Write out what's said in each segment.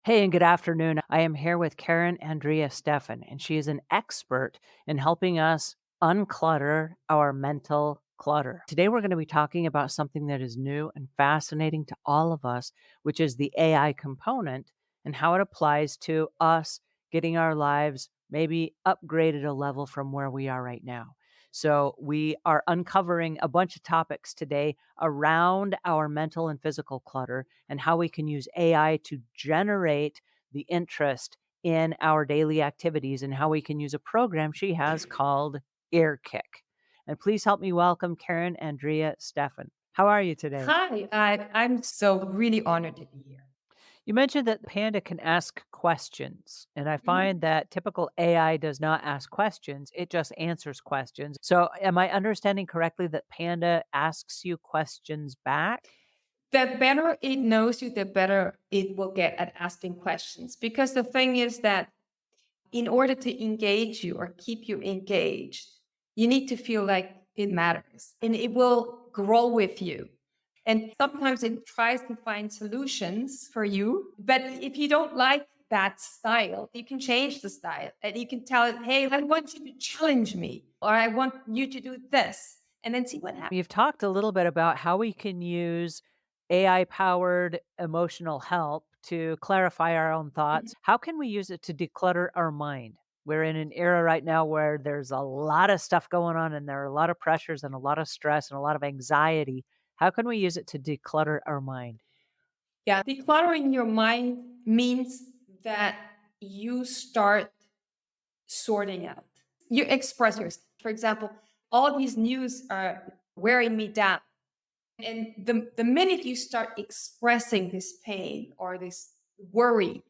Hey, and good afternoon. I am here with Karin Andrea Stephan, and she is an expert in helping us unclutter our mental clutter. Today, we're going to be talking about something that is new and fascinating to all of us, which is the AI component and how it applies to us getting our lives maybe upgraded a level from where we are right now. So, we are uncovering a bunch of topics today around our mental and physical clutter and how we can use AI to generate the interest in our daily activities and how we can use a program she has called EarKick. And please help me welcome Karin Andrea Stephan. How are you today? Hi, I'm so really honored to be here. You mentioned that Panda can ask questions, and I Mhm. find that typical AI does not ask questions, it just answers questions. So, am I understanding correctly that Panda asks you questions back? The better it knows you, the better it will get at asking questions. Because the thing is that in order to engage you or keep you engaged, you need to feel like it matters and it will grow with you. And sometimes it tries to find solutions for you. But if you don't like that style, you can change the style and you can tell it, hey, I want you to challenge me, or I want you to do this, and then see what happens. You've talked a little bit about how we can use AI powered emotional help to clarify our own thoughts. How can we use it to declutter our mind? We're in an era right now where there's a lot of stuff going on and there are a lot of pressures and a lot of stress and a lot of anxiety. How can we use it to declutter our mind? Yeah, decluttering your mind means that you start sorting out. You express yourself. For example, all these news are wearing me down. And the minute you start expressing this pain or this worry,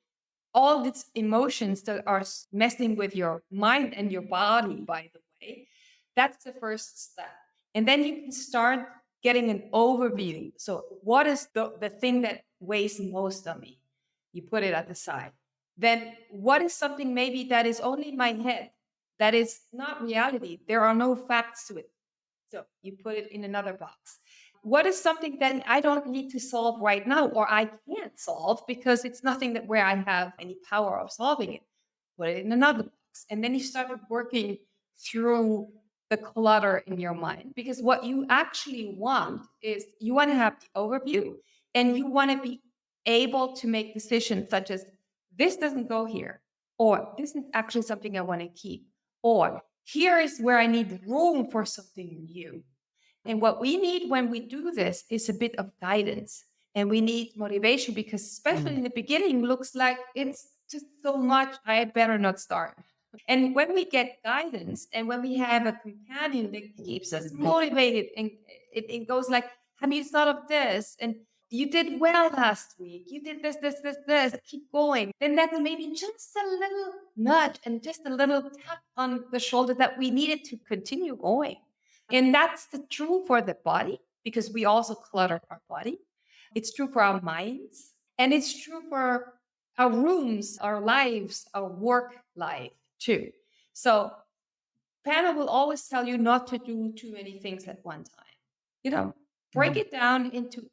all these emotions that are messing with your mind and your body, by the way, that's the first step. And then you can start getting an overview. So, what is the thing that weighs most on me? You put it at the side. Then, what is something maybe that is only in my head, that is not reality? There are no facts to it. So, you put it in another box. What is something that I don't need to solve right now, or I can't solve because it's nothing that where I have any power of solving it? Put it in another box. And then you start working through the clutter in your mind. Because what you actually want is you want to have the overview and you want to be able to make decisions such as this doesn't go here, or this is actually something I want to keep, or here is where I need room for something new. And what we need when we do this is a bit of guidance. And we need motivation because, especially Mm. in the beginning, looks like it's just so much. I had better not start. And when we get guidance and when we have a companion that keeps us motivated and it goes like, have you thought of this? And you did well last week. You did this. Keep going. Then that's maybe just a little nudge and just a little tap on the shoulder that we needed to continue going. And that's the true for the body because we also clutter our body. It's true for our minds and it's true for our rooms, our lives, our work life too. So Panda will always tell you not to do too many things at one time. You know, break Mhm. it down into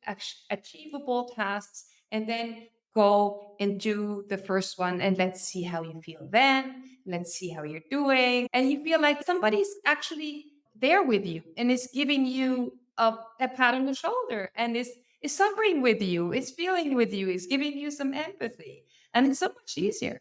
achievable tasks and then go and do the first one and let's see how you feel then. Let's see how you're doing. And you feel like somebody's actually there with you and is giving you a pat on the shoulder and is suffering with you, is feeling with you, is giving you some empathy. And it's so much easier,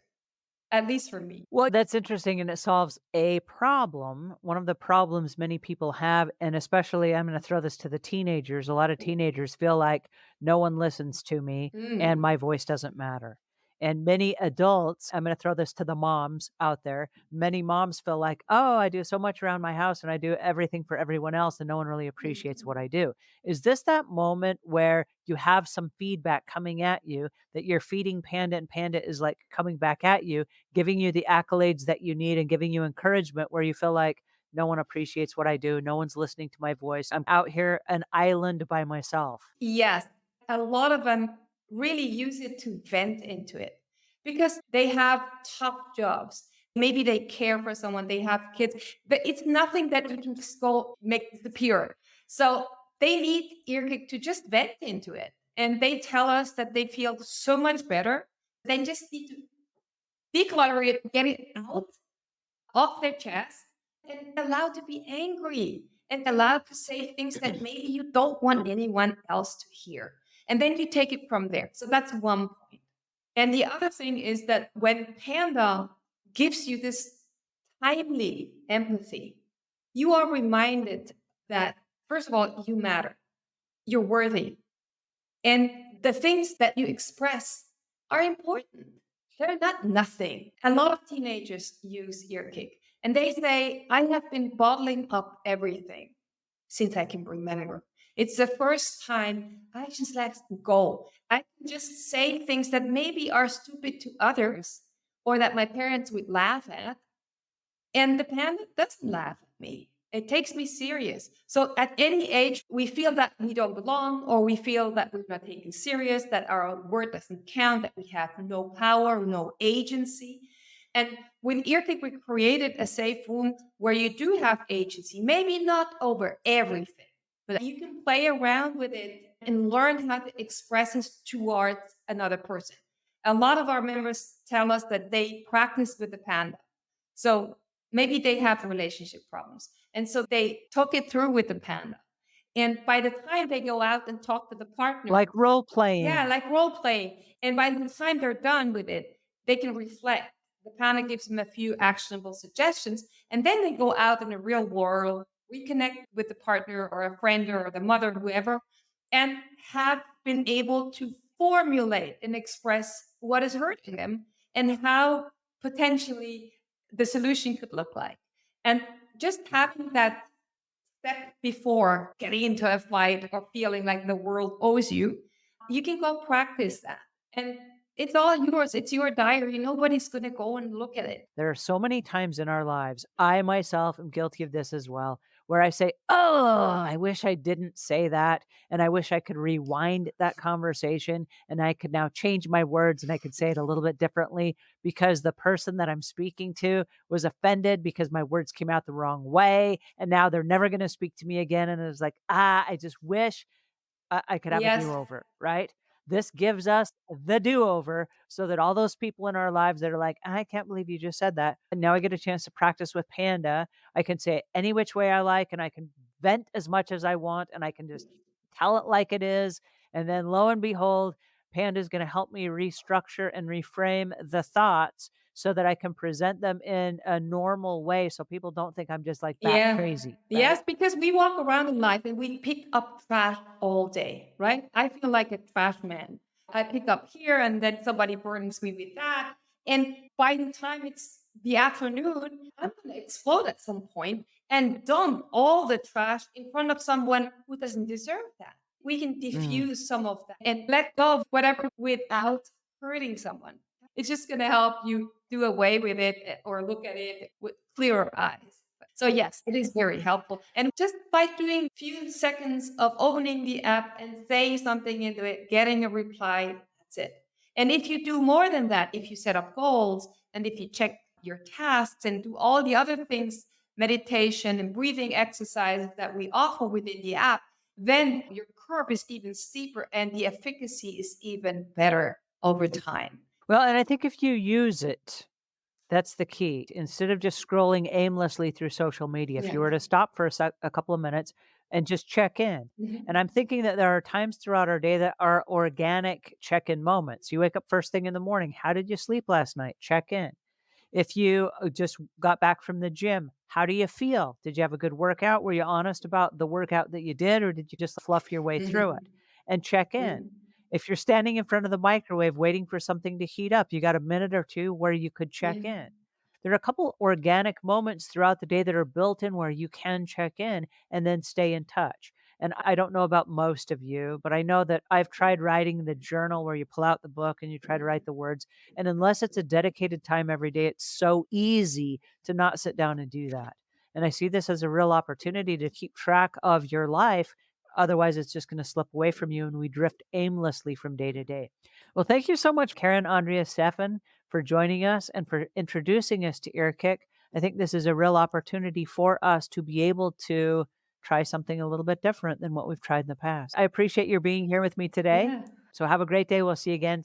at least for me. Well, that's interesting and it solves a problem. One of the problems many people have, and especially I'm going to throw this to the teenagers. A lot of teenagers feel like no one listens to me and Mm. my voice doesn't matter. And many adults, I'm going to throw this to the moms out there. Many moms feel like, oh, I do so much around my house and I do everything for everyone else and no one really appreciates what I do. Is this that moment where you have some feedback coming at you that you're feeding Panda and Panda is like coming back at you, giving you the accolades that you need and giving you encouragement where you feel like no one appreciates what I do. No one's listening to my voice. I'm out here an island by myself. Yes, a lot of them really use it to vent into it because they have tough jobs. Maybe they care for someone, they have kids, but it's nothing that you can just go make disappear. So they need EarKick to just vent into it. And they tell us that they feel so much better They just need to declutter it, get it out off their chest, and allowed to be angry and allowed to say things that maybe you don't want anyone else to hear. And then you take it from there. So that's one point. And the other thing is that when Panda gives you this timely empathy, you are reminded that, first of all, you matter, you're worthy, and the things that you express are important. They're not nothing. A lot of teenagers use EarKick and they say, I have been bottling up everything since I can remember. It's the first time I just let go. I can just say things that maybe are stupid to others or that my parents would laugh at, and the panda doesn't laugh at me. It takes me serious. So at any age, we feel that we don't belong, or we feel that we're not taken serious, that our word doesn't count, that we have no power, no agency. And with EarKick, we created a safe room where you do have agency, maybe not over everything, but you can play around with it and learn how to express it towards another person. A lot of our members tell us that they practice with the panda. So maybe they have relationship problems. And so they talk it through with the panda. And by the time they go out and talk to the partner, Like role yeah, playing. like role playing. And by the time they're done with it, they can reflect. The panda gives them a few actionable suggestions. And then they go out in the real world, reconnect with the partner or a friend or the mother, whoever, and have been able to formulate and express what is hurting them and how potentially the solution could look like. And just having that step before getting into a fight or feeling like the world owes you, you can go practice that. And it's all yours. It's your diary. Nobody's going to go and look at it. There are so many times in our lives, I myself am guilty of this as well, where I say, "Oh, I wish I didn't say that. And I wish I could rewind that conversation and I could now change my words and I could say it a little bit differently because the person that I'm speaking to was offended because my words came out the wrong way. And now they're never going to speak to me again." And it's like, I just wish I could have a Yes. do-over, right? This gives us the do-over so that all those people in our lives that are like, "I can't believe you just said that." And now I get a chance to practice with Panda. I can say it any which way I like, and I can vent as much as I want, and I can just tell it like it is. And then lo and behold, Panda is going to help me restructure and reframe the thoughts so that I can present them in a normal way so people don't think I'm just like bat Yeah. crazy, right? Yes, because we walk around in life and we pick up trash all day, right? I feel like a trash man. I pick up here and then somebody burdens me with that. And by the time it's the afternoon, I'm going to explode at some point and dump all the trash in front of someone who doesn't deserve that. We can Mm. diffuse some of that and let go of whatever without hurting someone. It's just going to help you do away with it or look at it with clearer eyes. So yes, it is very helpful. And just by doing a few seconds of opening the app and saying something into it, getting a reply, that's it. And if you do more than that, if you set up goals and if you check your tasks and do all the other things, meditation and breathing exercises that we offer within the app, then your curve is even steeper and the efficacy is even better over time. Well, and I think if you use it, that's the key. Instead of just scrolling aimlessly through social media, if Yeah. you were to stop for a couple of minutes and just check in. And Mhm. I'm thinking that there are times throughout our day that are organic check in moments. You wake up first thing in the morning. How did you sleep last night? Check in. If you just got back from the gym, how do you feel? Did you have a good workout? Were you honest about the workout that you did, or did you just fluff your way through it? Mhm. And check in. Mhm. If you're standing in front of the microwave waiting for something to heat up, you got a minute or two where you could check Yeah. in. There are a couple organic moments throughout the day that are built in where you can check in and then stay in touch. And I don't know about most of you, but I know that I've tried writing the journal where you pull out the book and you try to write the words. And unless it's a dedicated time every day, it's so easy to not sit down and do that. And I see this as a real opportunity to keep track of your life. Otherwise, it's just going to slip away from you and we drift aimlessly from day to day. Well, thank you so much, Karin Andrea Stephan, for joining us and for introducing us to EarKick. I think this is a real opportunity for us to be able to try something a little bit different than what we've tried in the past. I appreciate your being here with me today. Yeah. So have a great day. We'll see you again.